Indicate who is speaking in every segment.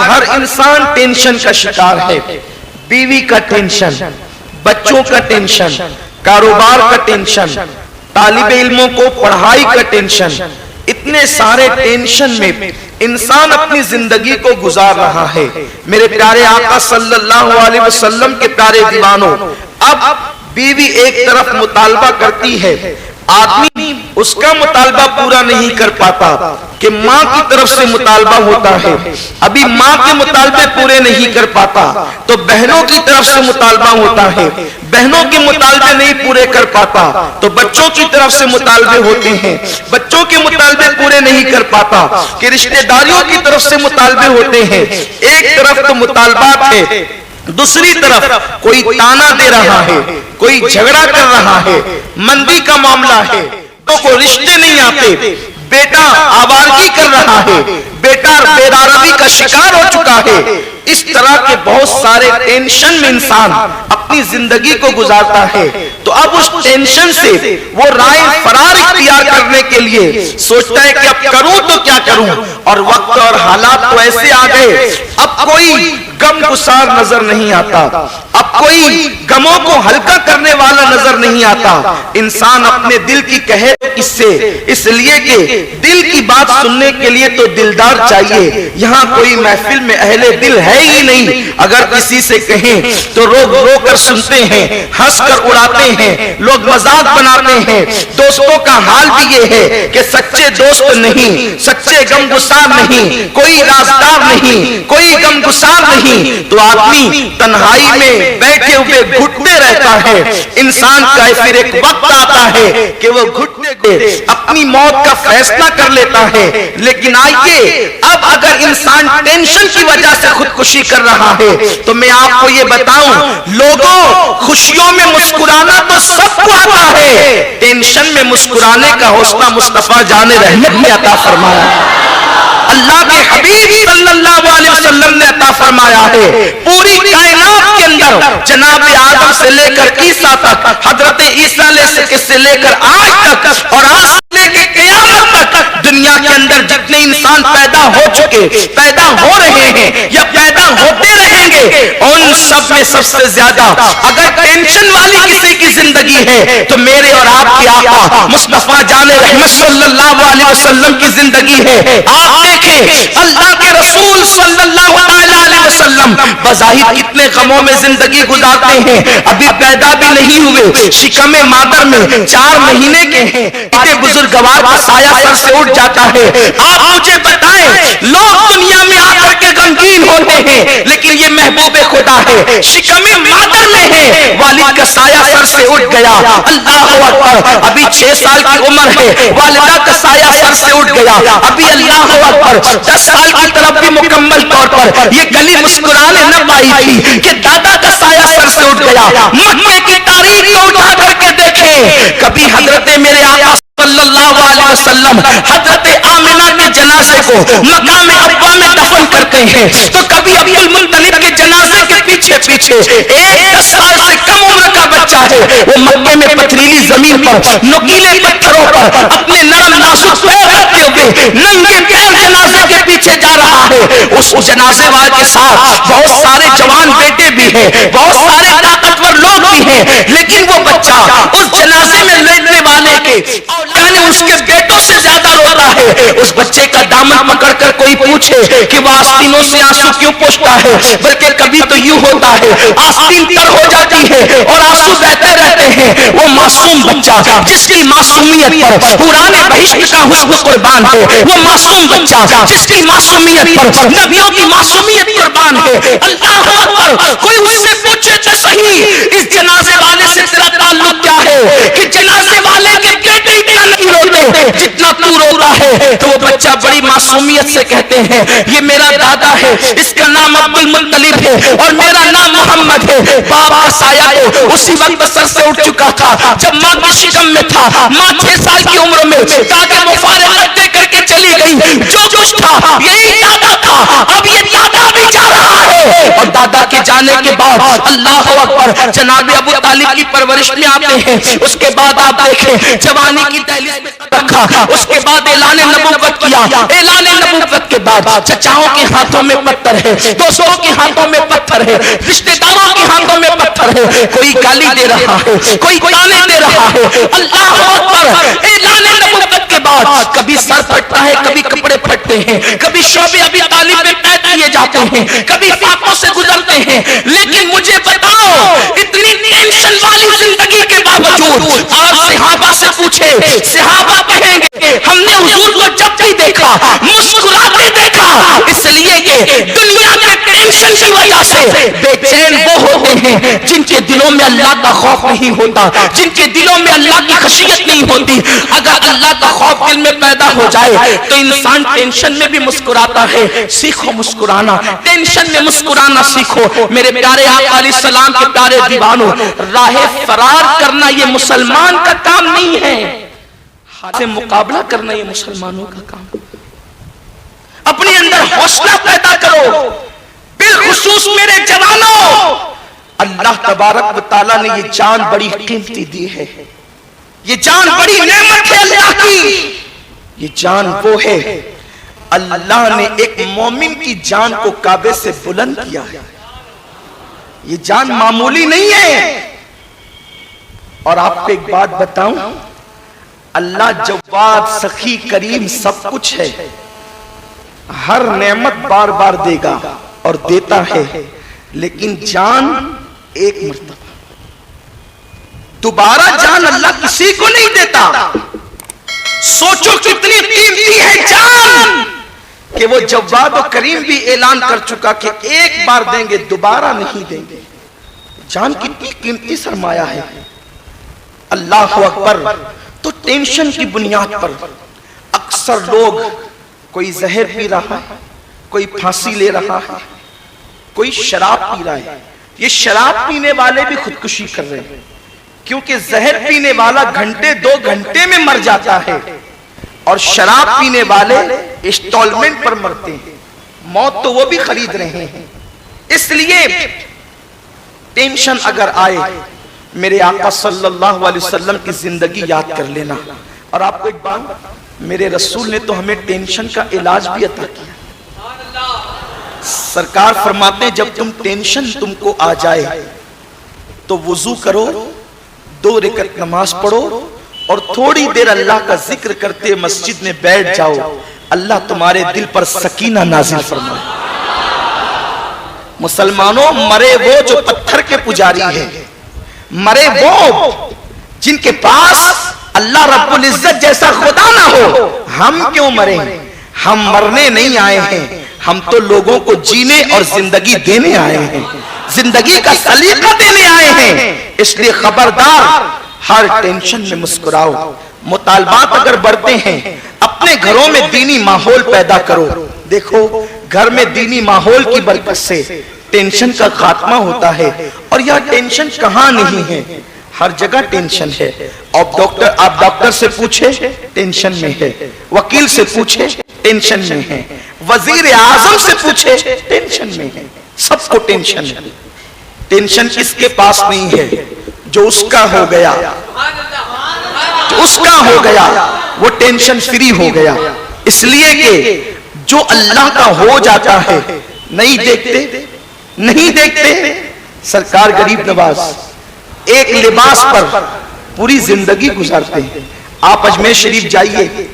Speaker 1: ہر انسان ٹینشن کا شکار ہے. بیوی کا ٹینشن، بچوں کا ٹینشن، کاروبار کا ٹینشن، طالب علموں کو پڑھائی کا ٹینشن. اتنے سارے ٹینشن میں انسان اپنی زندگی کو گزار رہا ہے. میرے پیارے آقا صلی اللہ علیہ وسلم کے پیارے دیوانوں، اب بیوی ایک طرف مطالبہ کرتی ہے، آدمی اس کا مطالبہ پورا نہیں کر پاتا کہ ماں کی طرف سے مطالبہ ہوتا ہے، ابھی ماں کے مطالبے پورے نہیں کر پاتا تو بہنوں کی طرف سے مطالبہ ہوتا ہے، بہنوں کے مطالبے نہیں پورے کر پاتا تو بچوں کی طرف سے مطالبے ہوتے ہیں، بچوں کے مطالبے پورے نہیں کر پاتا کہ رشتہ داریوں کی طرف سے مطالبے ہوتے ہیں. ایک طرف تو مطالبات ہے، دوسری طرف کوئی تانا دے رہا ہے، کوئی جھگڑا کر رہا ہے، مندی کا معاملہ ہے، تو کو رشتے نہیں آتے، بیٹا آوارگی کر رہا ہے، بیٹا بیداربی کا شکار ہو چکا ہے. اس طرح کے بہت سارے ٹینشن میں انسان اپنی زندگی کو گزارتا ہے. تو اب اس ٹینشن سے وہ رائے فرار اختیار کرنے کے لیے سوچتا ہے کہ اب کروں تو کیا کروں، اور وقت اور حالات تو ایسے آ گئے اب کوئی غم گسار نظر نہیں آتا، اب کوئی غموں کو ہلکا کرنے والا نظر نہیں آتا. انسان اپنے دل کی کہے اس لیے کہ دل کی بات سننے کے لیے تو دلدار چاہیے. یہاں کوئی محفل میں اہل دل ہے ہی نہیں، اگر کسی سے کہیں تو رو کر سنتے ہیں، ہنس کر اڑاتے ہیں، لوگ مذاق بناتے ہیں. دوستوں کا حال بھی یہ ہے کہ سچے دوست نہیں، سچے غم گسار نہیں، کوئی رازدار نہیں، کوئی غم گسار نہیں. تو آدمی تنہائی میں بیٹھے ہوئے گھٹتے رہتا ہے. انسان کا پھر ایک وقت آتا ہے کہ وہ گھٹنے کو اپنی موت کا فیصلہ کر لیتا ہے. لیکن آئیے اب اگر انسان ٹینشن کی وجہ سے خودکشی کر رہا ہے تو میں آپ کو یہ بتاؤں، لوگوں خوشیوں میں مسکرانا تو سب کو آتا ہے، ٹینشن میں مسکرانے کا حوصلہ مصطفیٰ جان رحمت نے عطا فرمایا. اللہ کے حبیب صلی اللہ علیہ وسلم نے عطا فرمایا ہے. پوری کائنات کے اندر جناب آدم سے لے کر عیسیٰ تک، حضرت عیسیٰ سے لے کر آج تک، اور آج سے لے کے قیامت تک دنیا کے اندر جتنے انسان پیدا ہو چکے، پیدا ہو رہے ہیں یا پیدا ہوتے رہیں گے، ان سب میں سب سے زیادہ اگر ٹینشن والی کسی کی زندگی ہے تو میرے اور آپ کے آقا مصطفیٰ جان رحمت صلی اللہ علیہ وسلم کی زندگی ہے. آپ دیکھیں اللہ کے رسول صلی اللہ علیہ وسلم بظاہر کتنے غموں میں زندگی گزارتے ہیں، ابھی پیدا بھی نہیں ہوئے، شکم مادر میں 4 مہینے کے ہیں. اتنے بزرگوار کا سایہ سر سے اٹھ جاتا ہے. آپ مجھے بتائیں، لوگ دنیا میں آ کر کے غمگین ہوتے ہیں لیکن یہ محبوب خدا ہے، شکم مادر میں ہے، والد کا سایہ سر سے اٹھ گیا. اللہ اکبر، ابھی 6 سال کی عمر ہے، والدہ کا سایہ سر سے اٹھ گیا. ابھی اللہ اکبر 10 سال کی طرف بھی مکمل طور پر یہ گلی مسکرانے نہ پائی تھی کہ دادا کا سایہ سر سے اٹھ گیا. مکے کی تاریخ کو اٹھا کر کے دیکھیں، کبھی حضرت میرے آقا صلی اللہ علیہ وسلم حضرت آمنہ کے جنازے کو مقام ابا میں دفن کرتے ہیں تو کبھی عبد المطلب کے جنازے کے پیچھے ایک 10 سال سے کم عمر کا بچہ ہے، وہ مکے میں پتھریلی زمین پر نوکیلے پتھروں پر اپنے نرم نازک پیر رکھتے ہوئے ننگے پیر جنازے کے پیچھے جا رہا ہے. اس جنازے والے کے ساتھ بہت سارے جوان بیٹے بھی ہیں، بہت سارے طاقتور لوگ بھی ہیں، لیکن وہ بچہ اس جنازے میں لیٹنے والے کے یعنی اس کے بیٹوں سے زیادہ روتا ہے. اس بچے کا دامن پکڑ کر کوئی پوچھے کہ وہ آستینوں سے آنسو کیوں پوچھتا ہے، بلکہ کبھی تو یوں ہوتا ہے آستین تر ہو جاتی ہے اور آنسو بہتے رہتے ہیں. وہ معصوم بچہ جس کی معصومیت پر قرآن بہشت کا حسن قربان ہے، وہ معصوم بچہ جس کی معصومیت پر نبیوں کی معصومیت قربان ہے. اللہ اکبر، کوئی اس سے پوچھے تو صحیح اس جنازے والے سے تیرا تعلق کیا ہے کہ جنازے والے کے بیٹے اتنا نہیں روتے جتنا تو روتا ہے. تو وہ بچہ بڑی معصومیت سے کہتے ہیں یہ میرا دادا ہے، اس کا نام عبد المطلب ہے اور میرا نام محمد ہے. باپ کا سایہ تو اسی وقت سر سے اٹھ چکا تھا جب ماں کی شکم میں تھا. ماں 6 سال کی عمر میں دادا مفارقت دے کر کے چلی گئی. جو کچھ تھا یہی دادا تھا، اب یہ دادا بھی جا رہا ہے اور دادا کے جانے کے بعد اللہ اکبر جناب ابو طالب کی پرورش میں آتے ہیں. اس کے بعد آپ دیکھیں جوانی کی دہلیز میں رکھا, اس کے بعد اعلان نبوت کیا. اعلان نبوت کے بعد چچاؤں کے ہاتھوں میں پتھر ہے, دوستوں کے ہاتھوں میں پتھر ہے, رشتہ داروں کے ہاتھوں میں پتھر ہے. کوئی گالی دے رہا ہے, کوئی تانے دے رہا ہے. اللہ اکبر اعلان نبوت کے بعد کبھی سر پھٹتا ہے, کبھی کپڑے پھٹتے ہیں, کبھی شعبے ابی طالب میں قید کیے جاتے ہیں, کبھی فاقوں سے گزرتے ہیں. لیکن مجھے بتاؤ اتنی ٹینشن والی زندگی کے باوجود آپ صحابہ سے پوچھے, صحابہ کہیں گے ہم نے حضور کو جب بھی دیکھا مسکراتے دیکھا, اس لیے کہ دنیا کے ٹینشن کی وجہ سے بے چین وہ ہوتے ہیں جن کے دلوں میں اللہ کا خوف نہیں ہوتا, جن کے دلوں میں اللہ کی خشیت نہیں ہوتی. اگر اللہ کا خوف دل میں پیدا ہو جائے تو انسان ٹینشن میں بھی مسکراتا ہے. سیکھو مسکرانا, ٹینشن میں مسکرانا سیکھو. میرے پیارے آقا علیہ السلام کے پیارے دیوانوں, راہ فرار کرنا یہ مسلمان کا کام نہیں ہے, سے مقابلہ کرنا یہ مسلمانوں کا کام. اپنے اندر حوصلہ پیدا کرو, بالخصوص میرے جوانوں. اللہ تبارک و تعالیٰ نے یہ جان بڑی قیمتی دی ہے, یہ جان بڑی نعمت ہے اللہ کی. یہ جان وہ ہے, اللہ نے ایک مومن کی جان کو کعبے سے بلند کیا ہے. یہ جان معمولی نہیں ہے. اور آپ کو ایک بات بتاؤں, اللہ جواد سخی کریم سب کچھ ہے, ہر نعمت بار بار دے گا اور دیتا ہے, لیکن جان ایک مرتبہ. دوبارہ جان اللہ کسی کو نہیں دیتا. سوچو کتنی قیمتی ہے جان, کہ وہ جواد و کریم بھی اعلان کر چکا کہ ایک بار دیں گے, دوبارہ نہیں دیں گے. جان کتنی قیمتی سرمایہ ہے. اللہ اکبر. تو ٹینشن کی بنیاد پر اکثر لوگ, کوئی زہر پی رہا ہے, کوئی پھانسی لے رہا ہے, کوئی شراب پی رہا ہے. یہ شراب پینے والے بھی خودکشی کر رہے ہیں, کیونکہ زہر پینے والا گھنٹے 2 گھنٹے میں مر جاتا ہے, اور شراب پینے والے انسٹالمنٹ پر مرتے ہیں. موت تو وہ بھی خرید رہے ہیں. اس لیے ٹینشن اگر آئے, میرے آقا صلی اللہ علیہ وسلم کی زندگی یاد کر لینا. اور آپ کو ایک بات, میرے رسول نے تو ہمیں ٹینشن کا علاج بھی عطا کیا. سرکار فرماتے ہیں جب تم ٹینشن تم کو آ جائے تو وضو کرو, 2 رکعت نماز پڑھو, اور تھوڑی دیر اللہ کا ذکر کرتے مسجد میں بیٹھ جاؤ. اللہ تمہارے دل پر سکینہ نازل فرمائے. مسلمانوں, مرے وہ جو پتھر کے پجاری ہیں, مرے وہ جن کے پاس اللہ رب العزت جیسا خدا نہ ہو. ہم کیوں مریں؟ ہم مرنے نہیں آئے ہیں, ہم تو لوگوں کو جینے اور زندگی دینے آئے ہیں, زندگی کا سلیقہ دینے آئے ہیں. اس لیے خبردار, ہر ٹینشن میں مسکراؤ. مطالبات اگر بڑھتے ہیں, اپنے گھروں میں دینی ماحول پیدا کرو. دیکھو گھر میں دینی ماحول کی برکت سے ٹینشن کا خاتمہ ہوتا ہے. اور یہ ٹینشن کہاں نہیں ہے, ہر جگہ ٹینشن ہے. آپ ڈاکٹر سے پوچھے ٹینشن میں ہے, وکیل سے پوچھے ٹینشن میں ہے, وزیر اعظم سے پوچھے ٹینشن میں ہے. سب کو ٹینشن ہے. ٹینشن کس کے پاس نہیں ہے؟ جو اس کا ہو گیا, جو اس کا ہو گیا وہ ٹینشن فری ہو گیا. اس لیے کہ جو اللہ کا ہو جاتا ہے نہیں دیکھتے, نہیں دیکھتے. سرکار غریب نواز ایک لباس پر پوری زندگی گزارتے ہیں. آپ اجمیر شریف جائیے,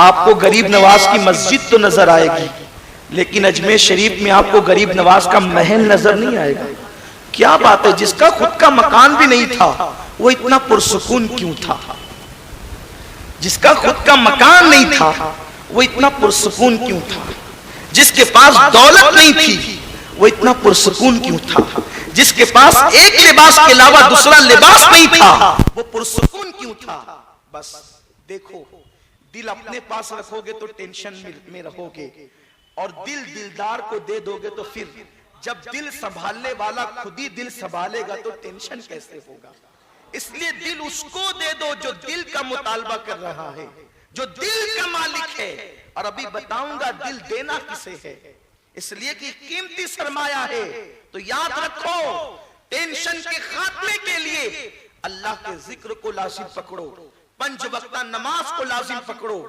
Speaker 1: آپ کو غریب نواز کی مسجد تو نظر آئے گی, لیکن اجمیر شریف میں آپ کو غریب نواز کا محل نظر نہیں آئے گا. کیا بات ہے, جس کا خود کا مکان بھی نہیں تھا وہ اتنا پرسکون کیوں تھا؟ جس کا خود کا مکان نہیں تھا وہ اتنا پرسکون کیوں تھا؟ جس کے پاس دولت نہیں تھی وہ اتنا پرسکون کیوں تھا؟ جس کے پاس ایک لباس کے علاوہ دوسرا لباس نہیں تھا وہ پرسکون کیوں تھا؟ بس دیکھو, دل اپنے پاس رکھو گے تو ٹینشن میں رہو گے, اور دل دلدار کو دے دو گے تو پھر جب دل سنبھالنے والا خود ہی دل سنبھالے گا تو ٹینشن کیسے ہوگا؟ اس لیے دل اس کو دے دو جو دل کا مطالبہ کر رہا ہے, جو دل کا مالک ہے. اور ابھی بتاؤں گا دل دینا کسے ہے. اس لیے کہ قیمتی سرمایہ ہے. تو یاد رکھو ٹینشن کے خاتمے کے لیے اللہ کے ذکر کو لازم پکڑو, 5 وقتہ نماز کو لازم پکڑو,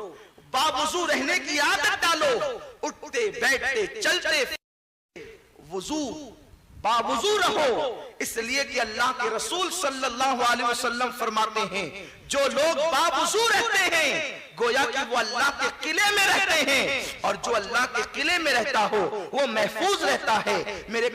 Speaker 1: باوضو رہنے کی عادت ڈالو, اٹھتے بیٹھتے چلتے وضو باوضو رہو. اس لیے کہ اللہ کے رسول صلی اللہ علیہ وسلم فرماتے ہیں جو لوگ باوضو رہتے ہیں گویا کہ وہ اللہ کے قلعے میں رہتے ہیں, اور جو اللہ کے قلعے میں رہتا ہو وہ محفوظ رہتا ہے. میرے